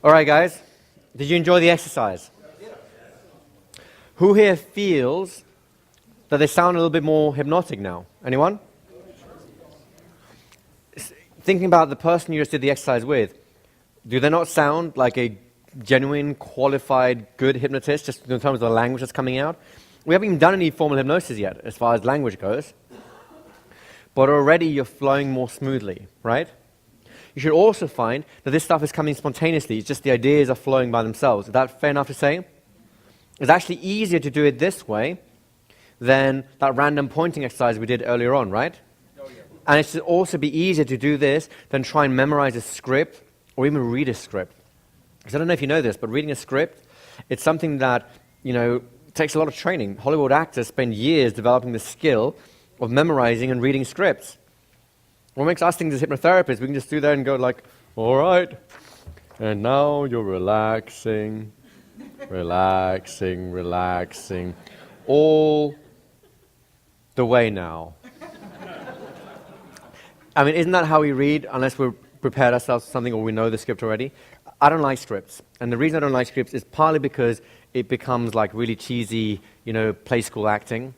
All right, guys. Did you enjoy the exercise? Who here feels that they sound a little bit more hypnotic now? Anyone? Thinking about the person you just did the exercise with, do they not sound like a genuine, qualified, good hypnotist, just in terms of the language that's coming out? We haven't even done any formal hypnosis yet, as far as language goes. But already you're flowing more smoothly, right? You should also find that this stuff is coming spontaneously. It's just the ideas are flowing by themselves. Is that fair enough to say? It's actually easier to do it this way than that random pointing exercise we did earlier on, right? Oh, yeah. And it should also be easier to do this than try and memorize a script or even read a script. Because I don't know if you know this, but reading a script, it's something that, takes a lot of training. Hollywood actors spend years developing the skill of memorizing and reading scripts. What makes us think as hypnotherapists, we can just do that and go like, all right, and now you're relaxing, relaxing, relaxing, all the way now. I mean, isn't that how we read, unless we've prepared ourselves for something or we know the script already? I don't like scripts. And the reason I don't like scripts is partly because it becomes like really cheesy, play school acting,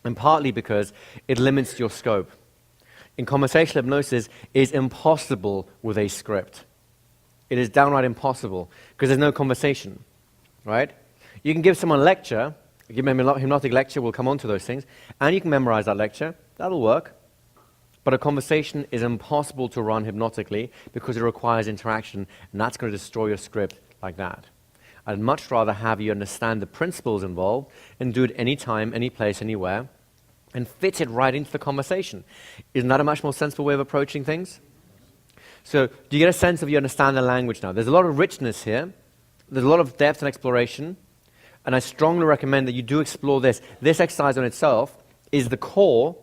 and partly because it limits your scope. In conversational hypnosis, it's impossible with a script. It is downright impossible because there's no conversation, right? You can give someone a lecture, give them a hypnotic lecture, we'll come on to those things, and you can memorize that lecture. That'll work. But a conversation is impossible to run hypnotically because it requires interaction, and that's going to destroy your script like that. I'd much rather have you understand the principles involved and do it anytime, any place, anywhere, and fit it right into the conversation. Isn't that a much more sensible way of approaching things? So, do you get a sense of you understand the language now? There's a lot of richness here. There's a lot of depth and exploration. And I strongly recommend that you do explore this. This exercise on itself is the core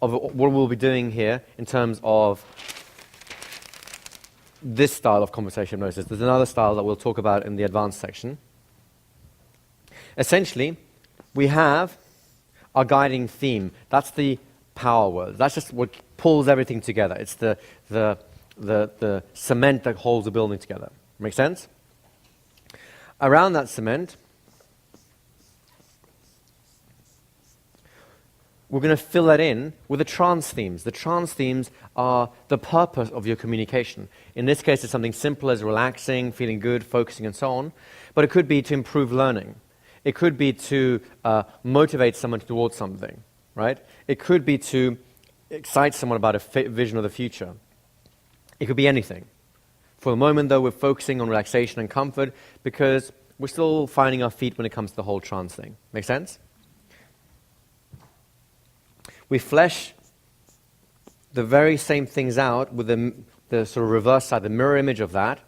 of what we'll be doing here in terms of this style of conversation hypnosis. There's another style that we'll talk about in the advanced section. Essentially, we have our guiding theme. That's the power word. That's just what pulls everything together. It's the cement that holds the building together. Make sense? Around that cement, we're going to fill that in with the trance themes. The trance themes are the purpose of your communication. In this case, it's something simple as relaxing, feeling good, focusing, and so on. But it could be to improve learning. It could be to motivate someone towards something, right? It could be to excite someone about a vision of the future. It could be anything. For the moment, though, we're focusing on relaxation and comfort because we're still finding our feet when it comes to the whole trance thing. Make sense? We flesh the very same things out with the sort of reverse side, the mirror image of that,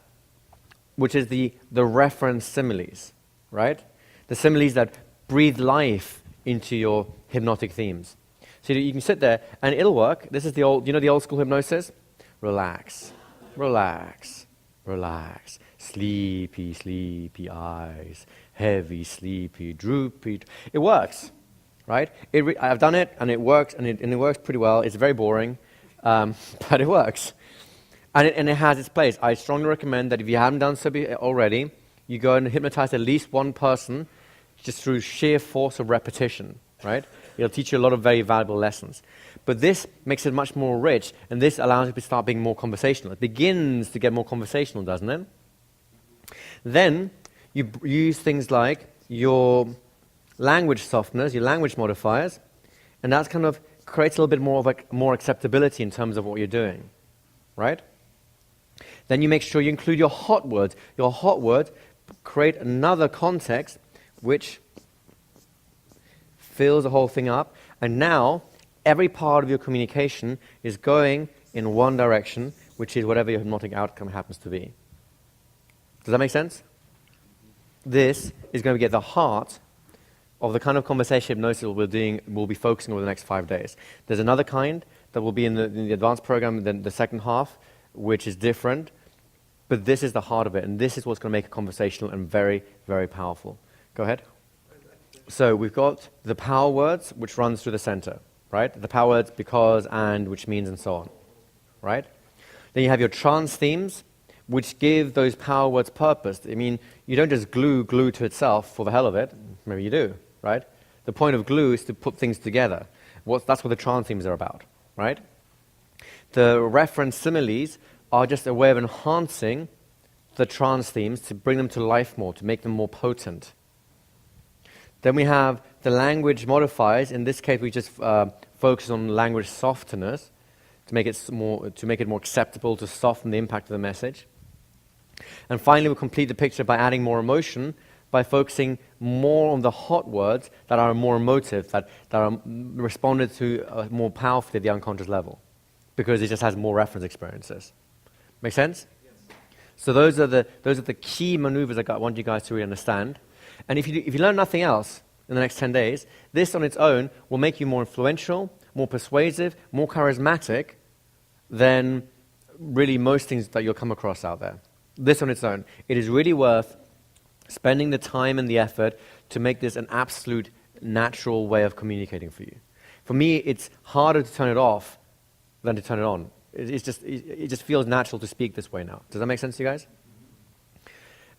which is the reference similes, right? The similes that breathe life into your hypnotic themes. So you can sit there and it'll work. This is the old school hypnosis? Relax, relax, relax. Sleepy, sleepy eyes. Heavy, sleepy, droopy. It works, right? I've done it and it works and it works pretty well. It's very boring, but it works. And it has its place. I strongly recommend that if you haven't done so already, you go and hypnotize at least one person just through sheer force of repetition, right? It'll teach you a lot of very valuable lessons. But this makes it much more rich, and this allows you to start being more conversational. It begins to get more conversational, doesn't it? Then you use things like your language softeners, your language modifiers, and that kind of creates a little bit more of more acceptability in terms of what you're doing, right? Then you make sure you include your hot words. Your hot words create another context which fills the whole thing up. And now, every part of your communication is going in one direction, which is whatever your hypnotic outcome happens to be. Does that make sense? This is going to get the heart of the kind of conversation hypnosis we'll be focusing on over the next 5 days. There's another kind that will be in the advanced program, then the second half, which is different. But this is the heart of it, and this is what's going to make it conversational and very, very powerful. Go ahead. So we've got the power words, which runs through the center, right? The power words, because, and, which means, and so on, right? Then you have your trance themes, which give those power words purpose. I mean, you don't just glue to itself for the hell of it. Maybe you do, right? The point of glue is to put things together. That's what the trans themes are about, right? The reference similes are just a way of enhancing the trans themes to bring them to life more, to make them more potent. Then we have the language modifiers. In this case, we just focus on language softeners to make it more acceptable, to soften the impact of the message. And finally, we complete the picture by adding more emotion, by focusing more on the hot words that are more emotive, that are responded to more powerfully at the unconscious level, because it just has more reference experiences. Make sense? Yes. So those are the key maneuvers I want you guys to really understand. And if you learn nothing else in the next 10 days, this on its own will make you more influential, more persuasive, more charismatic than really most things that you'll come across out there. This on its own. It is really worth spending the time and the effort to make this an absolute natural way of communicating for you. For me, it's harder to turn it off than to turn it on. It just feels natural to speak this way now. Does that make sense to you guys?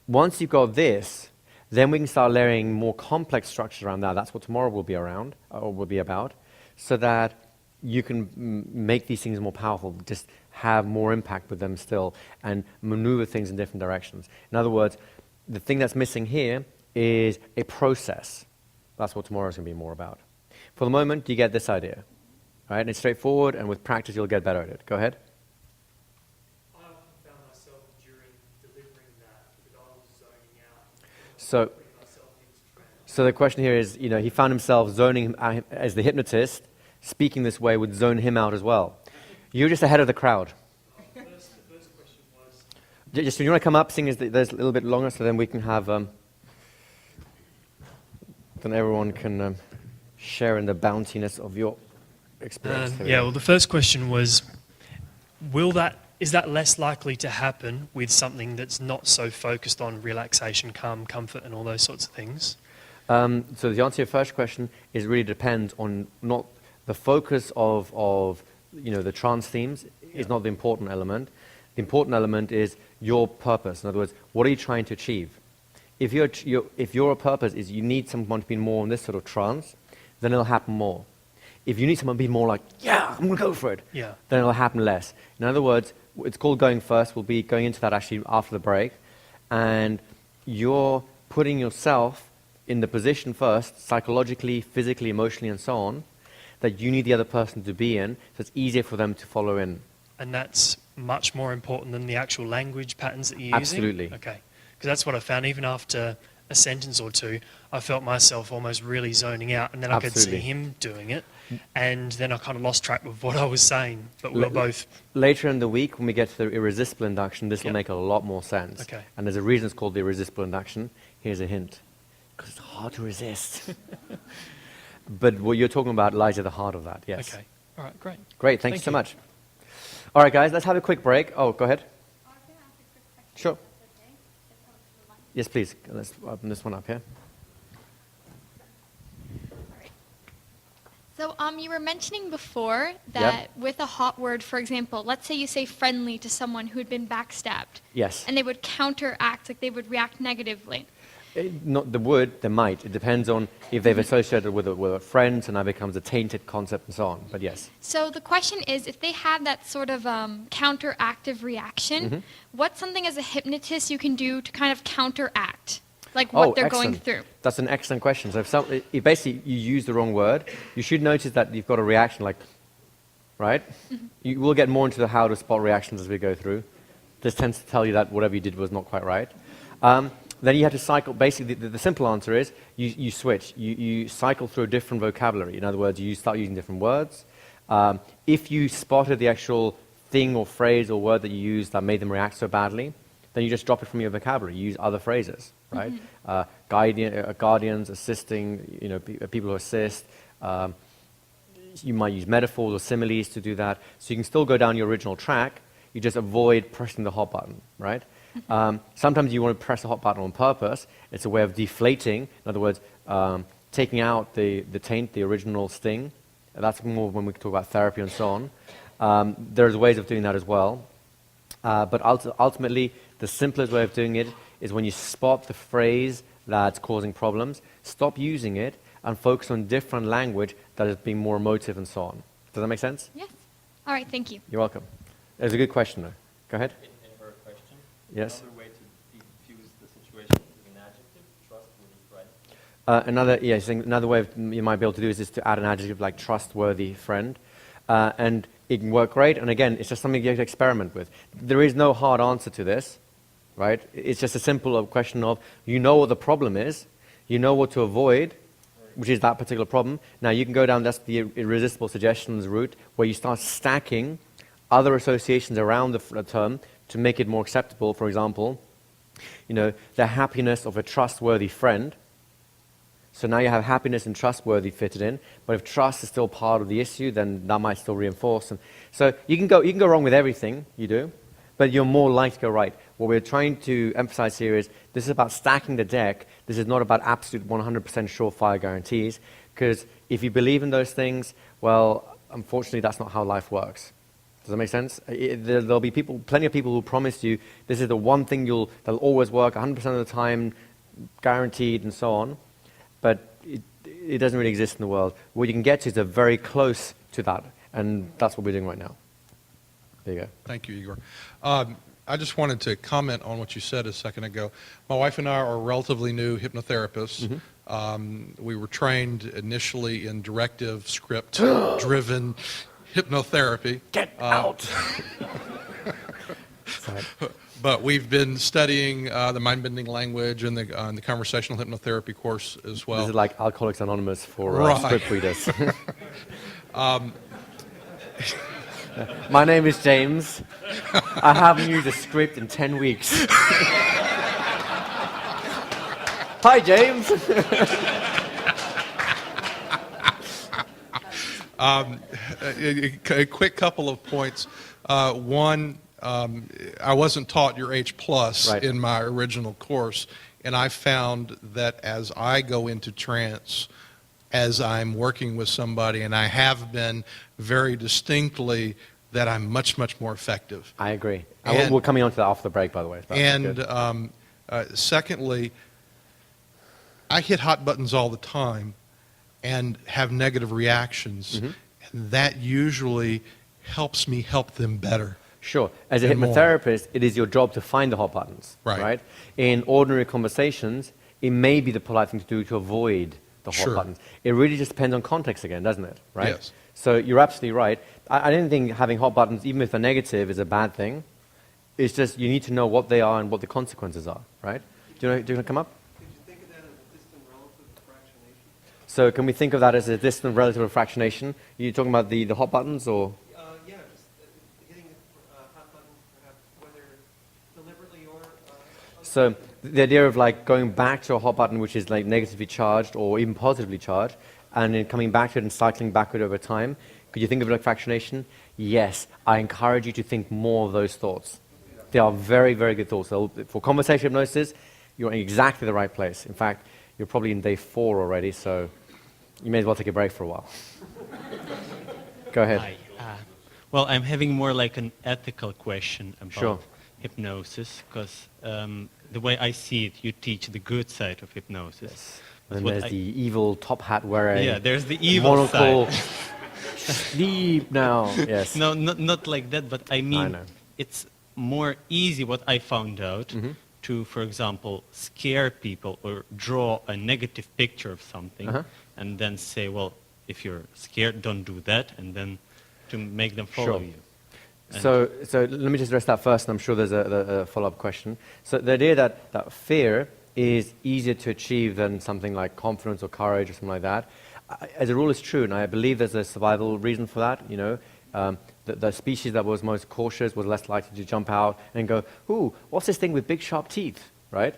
Once you've got this, then we can start layering more complex structures around that. That's what tomorrow will be around, or will be about, so that you can make these things more powerful, just have more impact with them still, and maneuver things in different directions. In other words, the thing that's missing here is a process. That's what tomorrow is going to be more about. For the moment, you get this idea, right? And it's straightforward, and with practice, you'll get better at it. Go ahead. I often found myself during delivering that I was zoning out. So the question here is, he found himself zoning as the hypnotist. Speaking this way would zone him out as well. You're just ahead of the crowd. The first question was... Just, you want to come up, seeing as there's a little bit longer, so then we can have... then everyone can share in the bountiness of your experience. Well, the first question was, is that less likely to happen with something that's not so focused on relaxation, calm, comfort, and all those sorts of things? So the answer to your first question is really depends on not the focus of the trance themes is not the important element. The important element is your purpose. In other words, what are you trying to achieve? If your purpose is you need someone to be more in this sort of trance, then it'll happen more. If you need someone to be more like, yeah, I'm going to go for it, then it'll happen less. In other words, it's called going first. We'll be going into that actually after the break. And you're putting yourself in the position first, psychologically, physically, emotionally, and so on, that you need the other person to be in, so it's easier for them to follow in. And that's much more important than the actual language patterns that you're Absolutely. using? Okay. Because that's what I found. Even after a sentence or two, I felt myself almost really zoning out, and then I could see him doing it, and then I kind of lost track of what I was saying, but we were both... Later in the week, when we get to the irresistible induction, this will make a lot more sense. Okay. And there's a reason it's called the irresistible induction. Here's a hint. Because it's hard to resist. But what you're talking about lies at the heart of that, yes. Okay. All right, great. Great, thank you so much. All right, guys, let's have a quick break. Oh, go ahead. I was going to ask a quick question. Sure. Okay. Yes, please. Let's open this one up here. So you were mentioning before that with a hot word, for example, let's say you say friendly to someone who had been backstabbed. Yes. And they would counteract, like they would react negatively. Not the would, they might. It depends on if they've associated with a friend, so now becomes a tainted concept and so on. But yes. So the question is, if they have that sort of counteractive reaction, what's something as a hypnotist you can do to kind of counteract, like what they're going through? That's an excellent question. So if basically you use the wrong word, you should notice that you've got a reaction like, right? You will get more into how to spot reactions as we go through. This tends to tell you that whatever you did was not quite right. Then you have to cycle. Basically, the simple answer is you switch. You cycle through a different vocabulary. In other words, you start using different words. If you spotted the actual thing or phrase or word that you used that made them react so badly, then you just drop it from your vocabulary. You use other phrases, right? Guardians, assisting, people who assist. You might use metaphors or similes to do that. So you can still go down your original track. You just avoid pressing the hot button, right? Sometimes you want to press the hot button on purpose. It's a way of deflating. In other words, taking out the taint, the original sting. That's more when we talk about therapy and so on. There's ways of doing that as well. But ultimately, the simplest way of doing it is when you spot the phrase that's causing problems, stop using it and focus on different language that is being more emotive and so on. Does that make sense? Yes. All right, thank you. You're welcome. It was a good question, though. Go ahead. In her question, Yes. another way to defuse the situation is an adjective, trustworthy friend. Another way you might be able to do is to add an adjective like trustworthy friend. And it can work great. And again, it's just something you have to experiment with. There is no hard answer to this, right? It's just a simple question of, you know what the problem is, you know what to avoid, which is that particular problem. Now you can go down, that's the irresistible suggestions route, where you start stacking other associations around the term to make it more acceptable. For example, the happiness of a trustworthy friend. So now you have happiness and trustworthy fitted in, but if trust is still part of the issue, then that might still reinforce. And so you can go wrong with everything you do, but you're more likely to go right. What we're trying to emphasize here is this is about stacking the deck. This is not about absolute 100% surefire guarantees, because if you believe in those things, well, unfortunately, that's not how life works. Does that make sense? There'll be plenty of people who promise you this is the one thing that'll always work 100% of the time, guaranteed, and so on. But it doesn't really exist in the world. What you can get to is very close to that, and that's what we're doing right now. There you go. Thank you, Igor. I just wanted to comment on what you said a second ago. My wife and I are relatively new hypnotherapists. Mm-hmm. We were trained initially in directive script-driven hypnotherapy. Get out! But we've been studying the mind-bending language and the conversational hypnotherapy course as well. This is like Alcoholics Anonymous for Right. script readers. My name is James. I haven't used a script in 10 weeks. Hi, James. A quick couple of points. One, I wasn't taught your H+ Right. in my original course, and I found that as I go into trance, as I'm working with somebody, and I have been very distinctly, that I'm much, much more effective. I agree. And- We're coming on to that after the break, by the way. That's good. Secondly, I hit hot buttons all the time and have negative reactions, Mm-hmm. and that usually helps me help them better. Sure. As a and more. hypnotherapist, it is your job to find the hot buttons. Right. In ordinary conversations, it may be the polite thing to do to avoid the hot Sure. buttons. It really just depends on context again, doesn't it? Right? Yes. So you're absolutely right. I don't think having hot buttons, even if they're negative, is a bad thing. It's just you need to know what they are and what the consequences are, right? Do you want to come up? Could you think of that as a distant relative of fractionation? So can we think of that as a distant relative of fractionation? You're talking about the hot buttons or? Yeah, just hitting hot buttons, perhaps, whether deliberately or... So the idea of like going back to a hot button which is like negatively charged or even positively charged, and then coming back to it and cycling backward over time, could you think of it like fractionation? Yes, I encourage you to think more of those thoughts. They are very, very good thoughts. For conversation hypnosis, you're in exactly the right place. In fact, you're probably in day 4 already, so you may as well take a break for a while. Go ahead. Hi. Well, I'm having more like an ethical question about Sure. hypnosis, because the way I see it, you teach the good side of hypnosis. But And what there's I- the evil top hat wearer. Yeah, there's the evil monocle. side. Sleep now. Yes. No, not like that, but I mean, know. it's more easy, what I found out, Mm-hmm. to, for example, scare people or draw a negative picture of something, Uh-huh. and then say, well, if you're scared, don't do that, and then to make them follow Sure. you. And- So let me just address that first, and I'm sure there's a follow-up question. So the idea that fear is easier to achieve than something like confidence or courage or something like that, as a rule, is true, and I believe there's a survival reason for that. The species that was most cautious was less likely to jump out and go, "Ooh, what's this thing with big sharp teeth?" Right?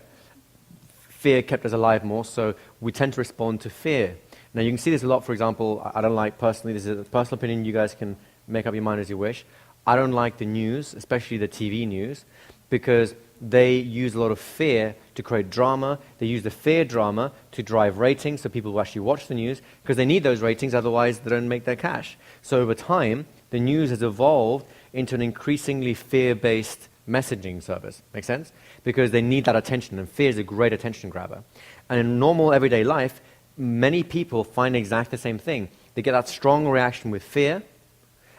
Fear kept us alive more, so we tend to respond to fear. Now you can see this a lot. For example, I don't like personally. This is a personal opinion. You guys can make up your mind as you wish. I don't like the news, especially the TV news, because they use a lot of fear to create drama. They use the fear drama to drive ratings, so people will actually watch the news, because they need those ratings, otherwise they don't make their cash. So over time, the news has evolved into an increasingly fear-based messaging service. Make sense? Because they need that attention, and fear is a great attention grabber. And in normal everyday life, many people find exactly the same thing. They get that strong reaction with fear,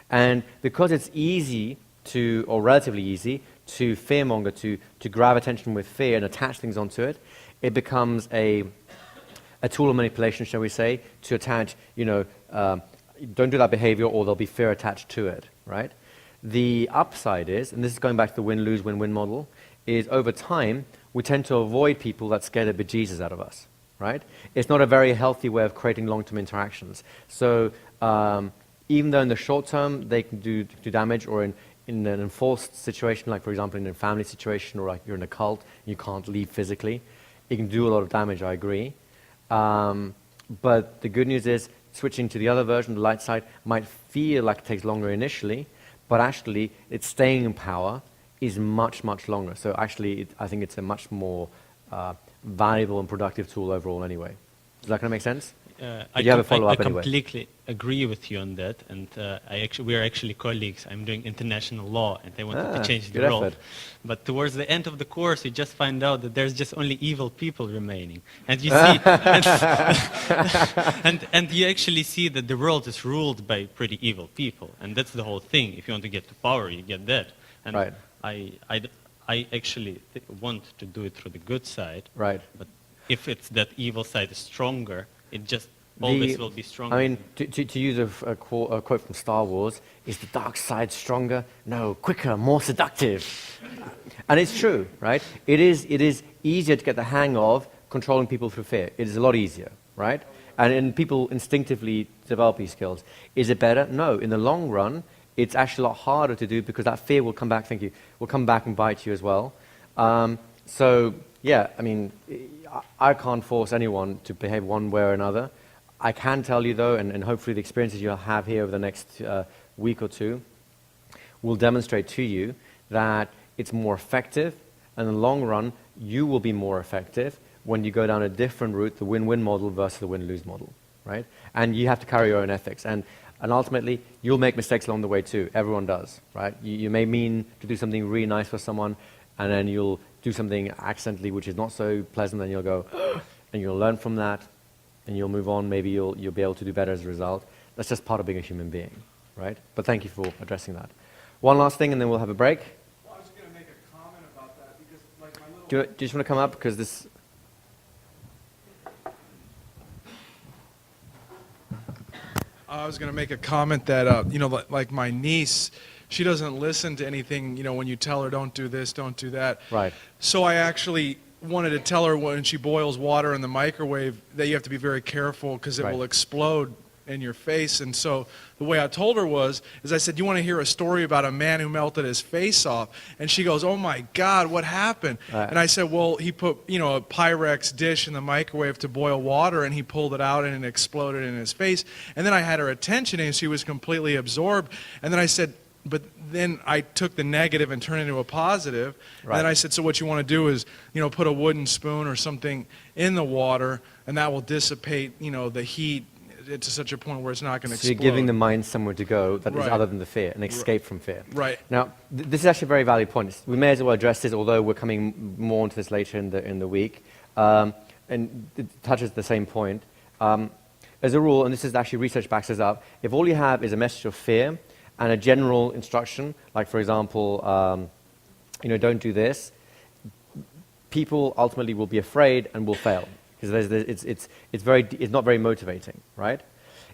and because it's easy to, or relatively easy, to fearmonger, to grab attention with fear and attach things onto it, it becomes a tool of manipulation, shall we say, to attach, don't do that behavior or there'll be fear attached to it, right? The upside is, and this is going back to the win-lose, win-win model, is over time, we tend to avoid people that scare the bejesus out of us, right? It's not a very healthy way of creating long-term interactions. So even though in the short term they can do damage, or in an enforced situation, like for example in a family situation, or like you're in a cult, you can't leave physically, it can do a lot of damage, I agree. But the good news is, switching to the other version, the light side, might feel like it takes longer initially, but actually its staying in power is much, much longer. So actually, I think it's a much more valuable and productive tool overall anyway. Does that kind of make sense? Did you have a follow-up I anyway? completely agree with you on that, and we are actually colleagues. I'm doing international law, and I wanted to change the good role. effort. But towards the end of the course, you just find out that there's just only evil people remaining, and you see, and you actually see that the world is ruled by pretty evil people, and that's the whole thing. If you want to get to power, you get that. And Right. I actually want to do it through the good side. Right. But if it's that evil side is stronger, it just always will be stronger. I mean, to use a quote from Star Wars, is the dark side stronger? No, quicker, more seductive. And it's true, right? It is easier to get the hang of controlling people through fear. It is a lot easier, right? And people instinctively develop these skills. Is it better? No. In the long run, it's actually a lot harder to do, because that fear will come back, will come back and bite you as well. So, yeah, I mean, I can't force anyone to behave one way or another. I can tell you, though, and hopefully the experiences you'll have here over the next week or two will demonstrate to you that it's more effective, and in the long run, you will be more effective when you go down a different route, the win-win model versus the win-lose model, right? And you have to carry your own ethics. And ultimately, you'll make mistakes along the way, too. Everyone does, right? You may mean to do something really nice for someone, and then you'll do something accidentally which is not so pleasant, and you'll go, and you'll learn from that, and you'll move on. Maybe you'll be able to do better as a result. That's just part of being a human being, right? But thank you for addressing that. One last thing, and then we'll have a break. Well, I was going to make a comment about that because, like, my little... Do you just want to come up? Because this... I was going to make a comment that, like my niece, she doesn't listen to anything, when you tell her don't do this, don't do that. Right. So I actually wanted to tell her when she boils water in the microwave that you have to be very careful because it Right. will explode in your face. And so the way I told her is I said, you want to hear a story about a man who melted his face off? And she goes, oh my God, what happened? Right. And I said, well, he put, a Pyrex dish in the microwave to boil water, and he pulled it out and it exploded in his face. And then I had her attention and she was completely absorbed. And then I said, but then I took the negative and turned it into a positive. Right. And then I said, so what you want to do is, put a wooden spoon or something in the water, and that will dissipate, the heat to such a point where it's not going to So you're explode. giving the mind somewhere to go that is Right. other than the fear, an escape from fear. Right. Now, this is actually a very valid point. We may as well address this, although we're coming more into this later in the week. And it touches the same point. As a rule, and this is actually research backs this up, if all you have is a message of fear and a general instruction, like for example, don't do this, people ultimately will be afraid and will fail. Because it's not very motivating, right?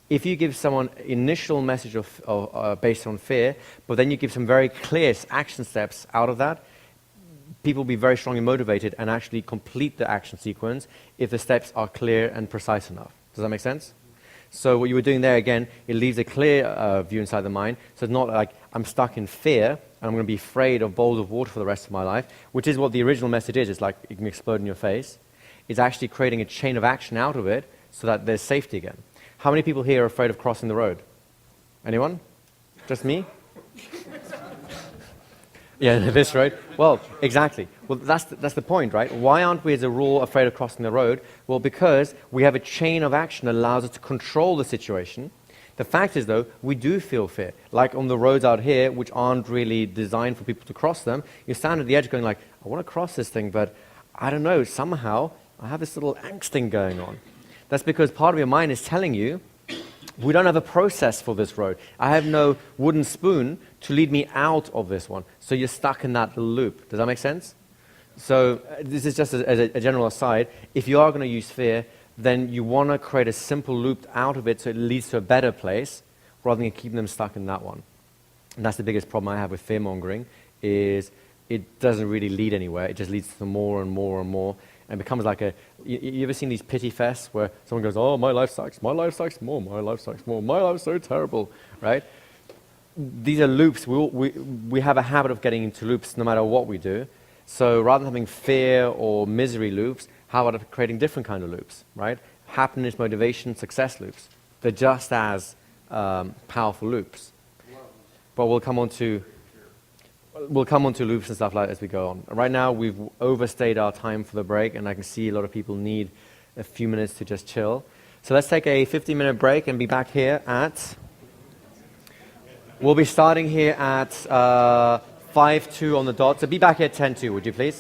If you give someone initial message based on fear, but then you give some very clear action steps out of that, people will be very strongly motivated and actually complete the action sequence if the steps are clear and precise enough. Does that make sense? So what you were doing there, again, it leaves a clear view inside the mind. So it's not like I'm stuck in fear and I'm going to be afraid of bowls of water for the rest of my life, which is what the original message is. It's like it can explode in your face. It's actually creating a chain of action out of it so that there's safety again. How many people here are afraid of crossing the road? Anyone? Just me? Yeah, this road? Well, exactly. Well, that's the point, right? Why aren't we, as a rule, afraid of crossing the road? Well, because we have a chain of action that allows us to control the situation. The fact is, though, we do feel fear. Like on the roads out here, which aren't really designed for people to cross them, you stand at the edge going like, I want to cross this thing, but I don't know, somehow I have this little angst thing going on. That's because part of your mind is telling you, we don't have a process for this road. I have no wooden spoon to lead me out of this one. So you're stuck in that little loop. Does that make sense? So this is just as a general aside. If you are going to use fear, then you want to create a simple loop out of it so it leads to a better place rather than keeping them stuck in that one. And that's the biggest problem I have with fear-mongering is it doesn't really lead anywhere. It just leads to more and more and more. And becomes like you ever seen these pity fests where someone goes, oh, my life sucks more, my life sucks more, my life's so terrible, right? These are loops. We have a habit of getting into loops no matter what we do. So rather than having fear or misery loops, how about creating different kind of loops, right? Happiness, motivation, success loops. They're just as powerful loops. But we'll come on to loops and stuff like that as we go on. Right now, we've overstayed our time for the break, and I can see a lot of people need a few minutes to just chill. So let's take a 15-minute break and be back here at... We'll be starting here at 5:02 on the dot. So be back here at 10:02, would you please?